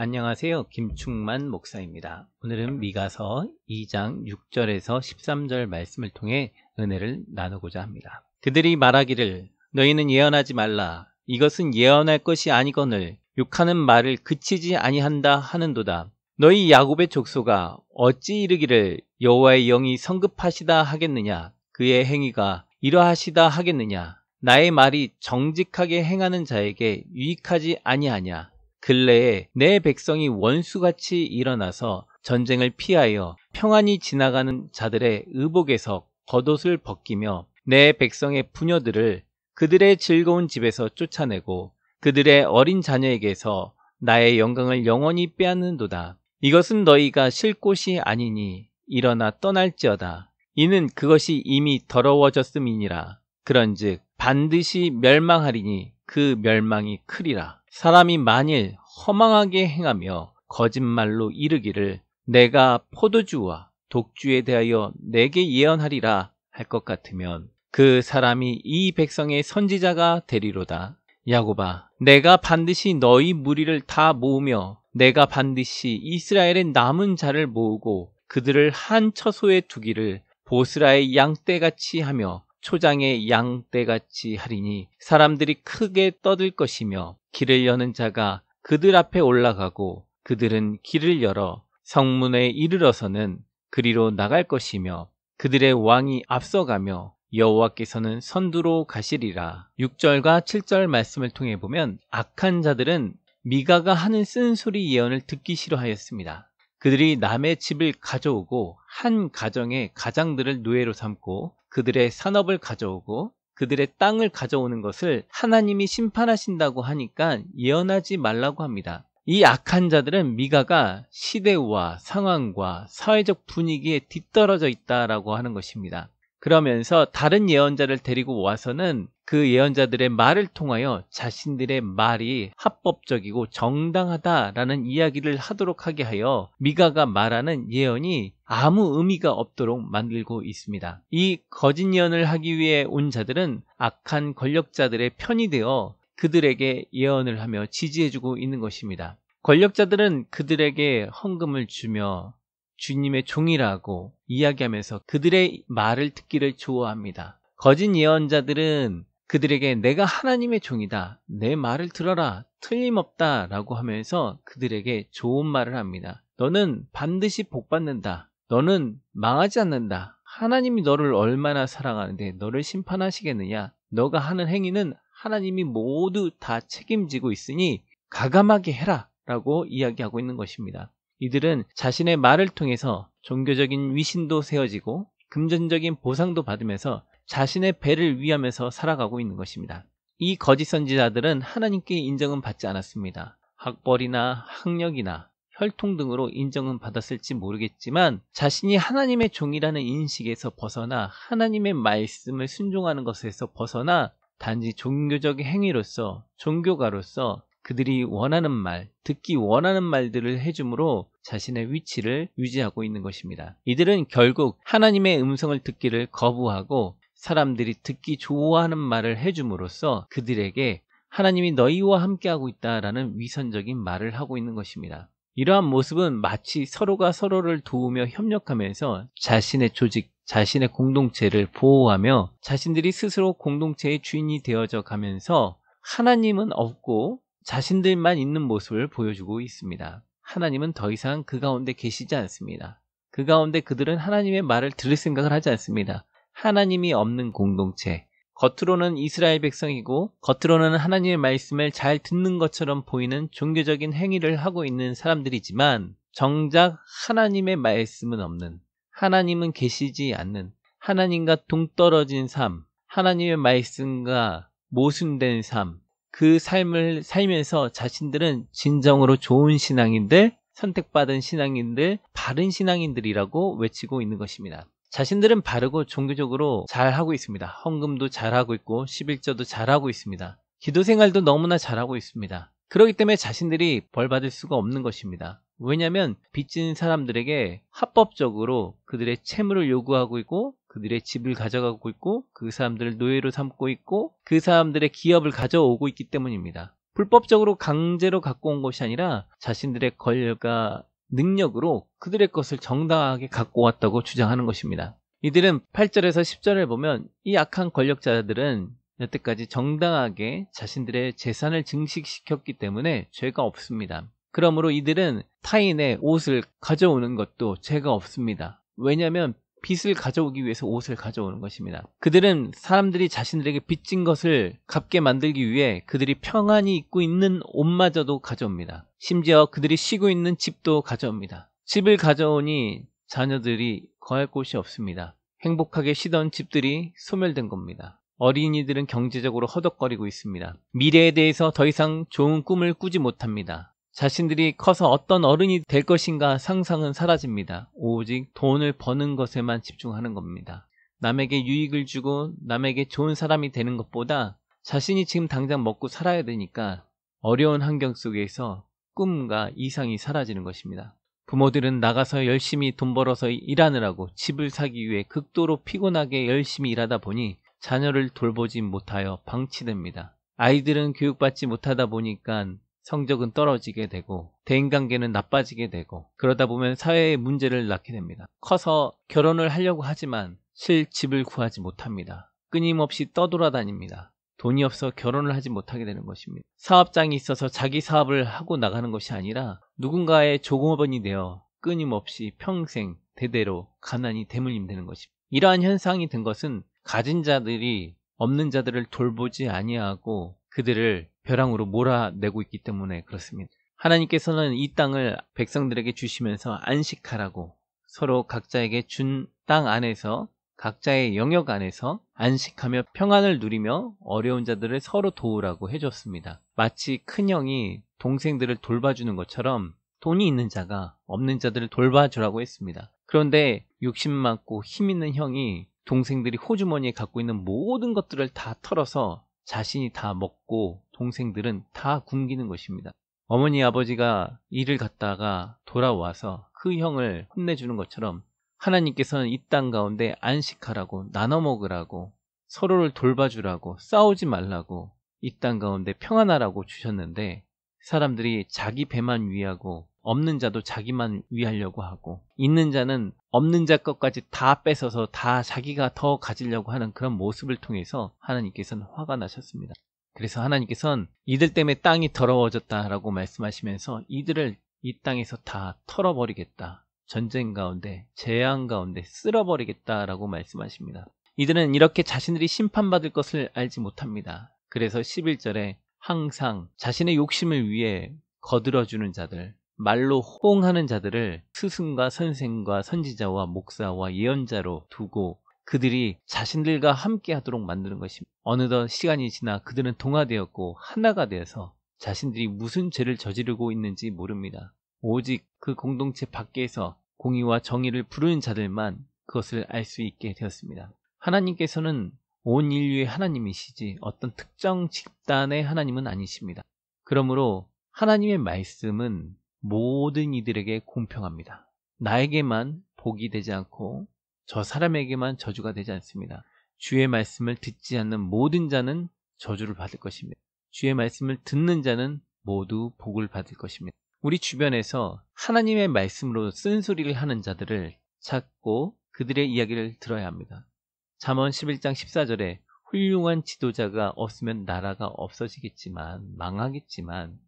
안녕하세요. 김충만 목사입니다. 오늘은 미가서 2장 6절에서 13절 말씀을 통해 은혜를 나누고자 합니다. 그들이 말하기를 너희는 예언하지 말라. 이것은 예언할 것이 아니거늘 욕하는 말을 그치지 아니한다 하는도다. 너희 야곱의 족속아 어찌 이르기를 여호와의 영이 성급하시다 하겠느냐. 그의 행위가 이러하시다 하겠느냐. 나의 말이 정직하게 행하는 자에게 유익하지 아니하냐. 근래에 내 백성이 원수같이 일어나서 전쟁을 피하여 평안히 지나가는 자들의 의복에서 겉옷을 벗기며 내 백성의 부녀들을 그들의 즐거운 집에서 쫓아내고 그들의 어린 자녀에게서 나의 영광을 영원히 빼앗는도다. 이것은 너희가 쉴 곳이 아니니 일어나 떠날지어다. 이는 그것이 이미 더러워졌음이니라. 그런즉 반드시 멸망하리니 그 멸망이 크리라. 사람이 만일 허망하게 행하며 거짓말로 이르기를 내가 포도주와 독주에 대하여 내게 예언하리라 할 것 같으면 그 사람이 이 백성의 선지자가 되리로다. 야곱아, 내가 반드시 너희 무리를 다 모으며 내가 반드시 이스라엘의 남은 자를 모으고 그들을 한 처소에 두기를 보스라의 양떼같이 하며 초장의 양떼같이 하리니 사람들이 크게 떠들 것이며 길을 여는 자가 그들 앞에 올라가고 그들은 길을 열어 성문에 이르러서는 그리로 나갈 것이며 그들의 왕이 앞서가며 여호와께서는 선두로 가시리라. 6절과 7절 말씀을 통해 보면 악한 자들은 미가가 하는 쓴소리 예언을 듣기 싫어하였습니다. 그들이 남의 집을 가져오고 한 가정의 가장들을 노예로 삼고 그들의 산업을 가져오고 그들의 땅을 가져오는 것을 하나님이 심판하신다고 하니까 예언하지 말라고 합니다. 이 악한 자들은 미가가 시대와 상황과 사회적 분위기에 뒤떨어져 있다라고 하는 것입니다. 그러면서 다른 예언자를 데리고 와서는 그 예언자들의 말을 통하여 자신들의 말이 합법적이고 정당하다라는 이야기를 하도록 하게 하여 미가가 말하는 예언이 아무 의미가 없도록 만들고 있습니다. 이 거짓 예언을 하기 위해 온 자들은 악한 권력자들의 편이 되어 그들에게 예언을 하며 지지해주고 있는 것입니다. 권력자들은 그들에게 헌금을 주며 주님의 종이라고 이야기하면서 그들의 말을 듣기를 좋아합니다. 거짓 예언자들은 그들에게 내가 하나님의 종이다. 내 말을 들어라. 틀림없다. 라고 하면서 그들에게 좋은 말을 합니다. 너는 반드시 복받는다. 너는 망하지 않는다. 하나님이 너를 얼마나 사랑하는데 너를 심판하시겠느냐. 너가 하는 행위는 하나님이 모두 다 책임지고 있으니 가감하게 해라. 라고 이야기하고 있는 것입니다. 이들은 자신의 말을 통해서 종교적인 위신도 세워지고 금전적인 보상도 받으면서 자신의 배를 위하면서 살아가고 있는 것입니다. 이 거짓 선지자들은 하나님께 인정은 받지 않았습니다. 학벌이나 학력이나 혈통 등으로 인정은 받았을지 모르겠지만 자신이 하나님의 종이라는 인식에서 벗어나 하나님의 말씀을 순종하는 것에서 벗어나 단지 종교적 행위로서 종교가로서 그들이 원하는 말, 듣기 원하는 말들을 해줌으로 자신의 위치를 유지하고 있는 것입니다. 이들은 결국 하나님의 음성을 듣기를 거부하고 사람들이 듣기 좋아하는 말을 해줌으로써 그들에게 하나님이 너희와 함께하고 있다라는 위선적인 말을 하고 있는 것입니다. 이러한 모습은 마치 서로가 서로를 도우며 협력하면서 자신의 조직, 자신의 공동체를 보호하며 자신들이 스스로 공동체의 주인이 되어져 가면서 하나님은 없고 자신들만 있는 모습을 보여주고 있습니다. 하나님은 더 이상 그 가운데 계시지 않습니다. 그 가운데 그들은 하나님의 말을 들을 생각을 하지 않습니다. 하나님이 없는 공동체, 겉으로는 이스라엘 백성이고 겉으로는 하나님의 말씀을 잘 듣는 것처럼 보이는 종교적인 행위를 하고 있는 사람들이지만 정작 하나님의 말씀은 없는, 하나님은 계시지 않는, 하나님과 동떨어진 삶, 하나님의 말씀과 모순된 삶, 그 삶을 살면서 자신들은 진정으로 좋은 신앙인들, 선택받은 신앙인들, 바른 신앙인들이라고 외치고 있는 것입니다. 자신들은 바르고 종교적으로 잘하고 있습니다. 헌금도 잘하고 있고 11조도 잘하고 있습니다. 기도 생활도 너무나 잘하고 있습니다. 그렇기 때문에 자신들이 벌 받을 수가 없는 것입니다. 왜냐하면 빚진 사람들에게 합법적으로 그들의 채무를 요구하고 있고 그들의 집을 가져가고 있고 그 사람들을 노예로 삼고 있고 그 사람들의 기업을 가져오고 있기 때문입니다. 불법적으로 강제로 갖고 온 것이 아니라 자신들의 권력과 능력으로 그들의 것을 정당하게 갖고 왔다고 주장하는 것입니다. 이들은 8절에서 10절을 보면 이 악한 권력자들은 여태까지 정당하게 자신들의 재산을 증식시켰기 때문에 죄가 없습니다. 그러므로 이들은 타인의 옷을 가져오는 것도 죄가 없습니다. 왜냐하면 빚을 가져오기 위해서 옷을 가져오는 것입니다. 그들은 사람들이 자신들에게 빚진 것을 갚게 만들기 위해 그들이 평안히 입고 있는 옷마저도 가져옵니다. 심지어 그들이 쉬고 있는 집도 가져옵니다. 집을 가져오니 자녀들이 거할 곳이 없습니다. 행복하게 쉬던 집들이 소멸된 겁니다. 어린이들은 경제적으로 허덕거리고 있습니다. 미래에 대해서 더 이상 좋은 꿈을 꾸지 못합니다. 자신들이 커서 어떤 어른이 될 것인가 상상은 사라집니다. 오직 돈을 버는 것에만 집중하는 겁니다. 남에게 유익을 주고 남에게 좋은 사람이 되는 것보다 자신이 지금 당장 먹고 살아야 되니까 어려운 환경 속에서 꿈과 이상이 사라지는 것입니다. 부모들은 나가서 열심히 돈 벌어서 일하느라고 집을 사기 위해 극도로 피곤하게 열심히 일하다 보니 자녀를 돌보지 못하여 방치됩니다. 아이들은 교육받지 못하다 보니까 성적은 떨어지게 되고 대인관계는 나빠지게 되고 그러다 보면 사회의 문제를 낳게 됩니다. 커서 결혼을 하려고 하지만 실집을 구하지 못합니다. 끊임없이 떠돌아다닙니다. 돈이 없어 결혼을 하지 못하게 되는 것입니다. 사업장이 있어서 자기 사업을 하고 나가는 것이 아니라 누군가의 종업원이 되어 끊임없이 평생 대대로 가난이 대물림 되는 것입니다. 이러한 현상이 된 것은 가진 자들이 없는 자들을 돌보지 아니하고 그들을 벼랑으로 몰아내고 있기 때문에 그렇습니다. 하나님께서는 이 땅을 백성들에게 주시면서 안식하라고 서로 각자에게 준 땅 안에서 각자의 영역 안에서 안식하며 평안을 누리며 어려운 자들을 서로 도우라고 해줬습니다. 마치 큰형이 동생들을 돌봐주는 것처럼 돈이 있는 자가 없는 자들을 돌봐주라고 했습니다. 그런데 욕심 많고 힘 있는 형이 동생들이 호주머니에 갖고 있는 모든 것들을 다 털어서 자신이 다 먹고 동생들은 다 굶기는 것입니다. 어머니 아버지가 일을 갔다가 돌아와서 그 형을 혼내주는 것처럼 하나님께서는 이 땅 가운데 안식하라고 나눠 먹으라고 서로를 돌봐주라고 싸우지 말라고 이 땅 가운데 평안하라고 주셨는데 사람들이 자기 배만 위하고 없는 자도 자기만 위하려고 하고 있는 자는 없는 자 것까지 다 뺏어서 다 자기가 더 가지려고 하는 그런 모습을 통해서 하나님께서는 화가 나셨습니다. 그래서 하나님께서는 이들 때문에 땅이 더러워졌다라고 말씀하시면서 이들을 이 땅에서 다 털어버리겠다. 전쟁 가운데 재앙 가운데 쓸어버리겠다라고 말씀하십니다. 이들은 이렇게 자신들이 심판받을 것을 알지 못합니다. 그래서 11절에 항상 자신의 욕심을 위해 거들어주는 자들, 말로 호응하는 자들을 스승과 선생과 선지자와 목사와 예언자로 두고 그들이 자신들과 함께 하도록 만드는 것입니다. 어느덧 시간이 지나 그들은 동화되었고 하나가 되어서 자신들이 무슨 죄를 저지르고 있는지 모릅니다. 오직 그 공동체 밖에서 공의와 정의를 부르는 자들만 그것을 알 수 있게 되었습니다. 하나님께서는 온 인류의 하나님이시지 어떤 특정 집단의 하나님은 아니십니다. 그러므로 하나님의 말씀은 모든 이들에게 공평합니다. 나에게만 복이 되지 않고 저 사람에게만 저주가 되지 않습니다. 주의 말씀을 듣지 않는 모든 자는 저주를 받을 것입니다. 주의 말씀을 듣는 자는 모두 복을 받을 것입니다. 우리 주변에서 하나님의 말씀으로 쓴소리를 하는 자들을 찾고 그들의 이야기를 들어야 합니다. 잠언 11장 14절에 훌륭한 지도자가 없으면 나라가 없어지겠지만 망하겠지만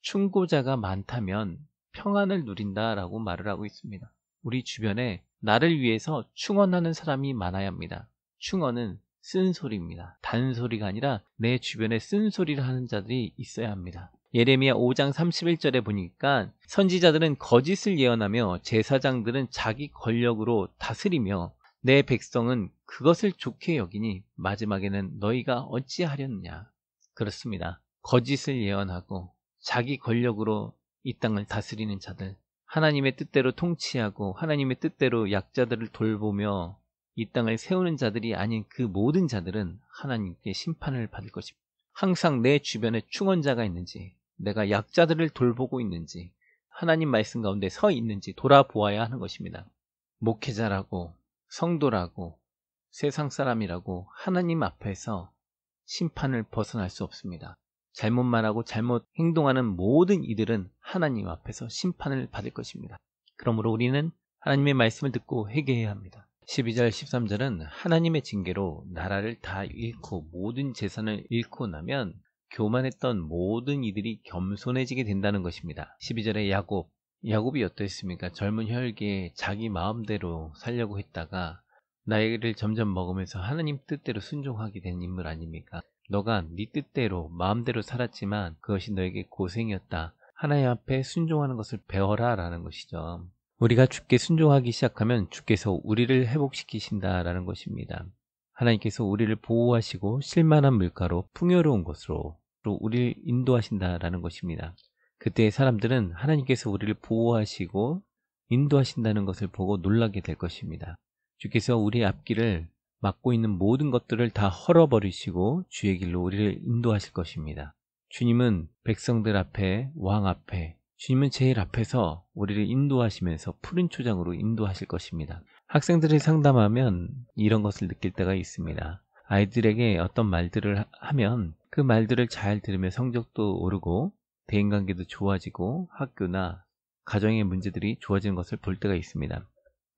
충고자가 많다면 평안을 누린다라고 말을 하고 있습니다. 우리 주변에 나를 위해서 충언하는 사람이 많아야 합니다. 충언은 쓴소리입니다. 단소리가 아니라 내 주변에 쓴소리를 하는 자들이 있어야 합니다. 예레미야 5장 31절에 보니까 선지자들은 거짓을 예언하며 제사장들은 자기 권력으로 다스리며 내 백성은 그것을 좋게 여기니 마지막에는 너희가 어찌하렸느냐. 그렇습니다. 거짓을 예언하고 자기 권력으로 이 땅을 다스리는 자들, 하나님의 뜻대로 통치하고 하나님의 뜻대로 약자들을 돌보며 이 땅을 세우는 자들이 아닌 그 모든 자들은 하나님께 심판을 받을 것입니다. 항상 내 주변에 충언자가 있는지, 내가 약자들을 돌보고 있는지, 하나님 말씀 가운데 서 있는지 돌아보아야 하는 것입니다. 목회자라고, 성도라고, 세상 사람이라고 하나님 앞에서 심판을 벗어날 수 없습니다. 잘못만 하고 잘못 행동하는 모든 이들은 하나님 앞에서 심판을 받을 것입니다. 그러므로 우리는 하나님의 말씀을 듣고 회개해야 합니다. 12절 13절은 하나님의 징계로 나라를 다 잃고 모든 재산을 잃고 나면 교만했던 모든 이들이 겸손해지게 된다는 것입니다. 12절에 야곱이 어떠했습니까? 젊은 혈기에 자기 마음대로 살려고 했다가 나이를 점점 먹으면서 하나님 뜻대로 순종하게 된 인물 아닙니까? 너가 네 뜻대로 마음대로 살았지만 그것이 너에게 고생이었다. 하나님 앞에 순종하는 것을 배워라 라는 것이죠. 우리가 주께 순종하기 시작하면 주께서 우리를 회복시키신다라는 것입니다. 하나님께서 우리를 보호하시고 실만한 물가로 풍요로운 곳으로 우리를 인도하신다라는 것입니다. 그때 사람들은 하나님께서 우리를 보호하시고 인도하신다는 것을 보고 놀라게 될 것입니다. 주께서 우리 앞길을 막고 있는 모든 것들을 다 헐어버리시고 주의 길로 우리를 인도하실 것입니다. 주님은 백성들 앞에, 왕 앞에, 주님은 제일 앞에서 우리를 인도하시면서 푸른 초장으로 인도하실 것입니다. 학생들이 상담하면 이런 것을 느낄 때가 있습니다. 아이들에게 어떤 말들을 하면 그 말들을 잘 들으면 성적도 오르고 대인관계도 좋아지고 학교나 가정의 문제들이 좋아지는 것을 볼 때가 있습니다.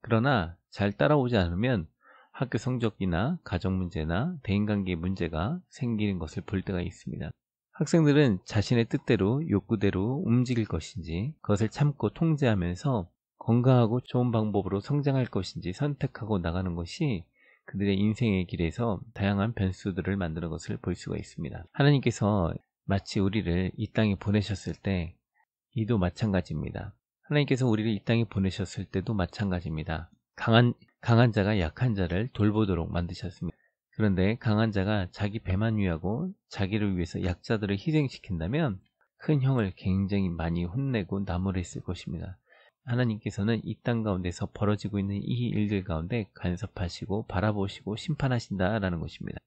그러나 잘 따라오지 않으면 학교 성적이나 가정 문제나 대인관계 문제가 생기는 것을 볼 때가 있습니다. 학생들은 자신의 뜻대로 욕구대로 움직일 것인지 그것을 참고 통제하면서 건강하고 좋은 방법으로 성장할 것인지 선택하고 나가는 것이 그들의 인생의 길에서 다양한 변수들을 만드는 것을 볼 수가 있습니다. 하나님께서 마치 우리를 이 땅에 보내셨을 때 이도 마찬가지입니다. 하나님께서 우리를 이 땅에 보내셨을 때도 마찬가지입니다. 강한 자가 약한 자를 돌보도록 만드셨습니다. 그런데 강한 자가 자기 배만 위하고 자기를 위해서 약자들을 희생시킨다면 큰 형을 굉장히 많이 혼내고 나무랬을 것입니다. 하나님께서는 이 땅 가운데서 벌어지고 있는 이 일들 가운데 간섭하시고 바라보시고 심판하신다라는 것입니다.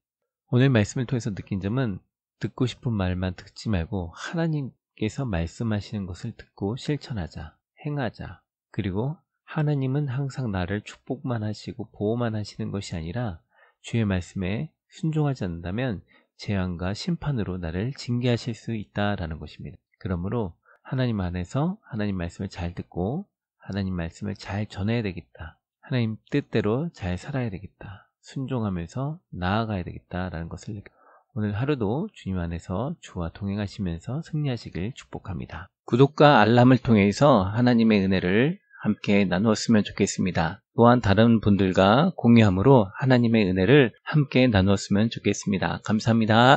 오늘 말씀을 통해서 느낀 점은 듣고 싶은 말만 듣지 말고 하나님께서 말씀하시는 것을 듣고 실천하자, 행하자. 그리고 하나님은 항상 나를 축복만 하시고 보호만 하시는 것이 아니라 주의 말씀에 순종하지 않는다면 재앙과 심판으로 나를 징계하실 수 있다라는 것입니다. 그러므로 하나님 안에서 하나님 말씀을 잘 듣고 하나님 말씀을 잘 전해야 되겠다. 하나님 뜻대로 잘 살아야 되겠다. 순종하면서 나아가야 되겠다라는 것을 느낍니다. 오늘 하루도 주님 안에서 주와 동행하시면서 승리하시길 축복합니다. 구독과 알람을 통해서 하나님의 은혜를 함께 나누었으면 좋겠습니다. 또한 다른 분들과 공유함으로 하나님의 은혜를 함께 나누었으면 좋겠습니다. 감사합니다.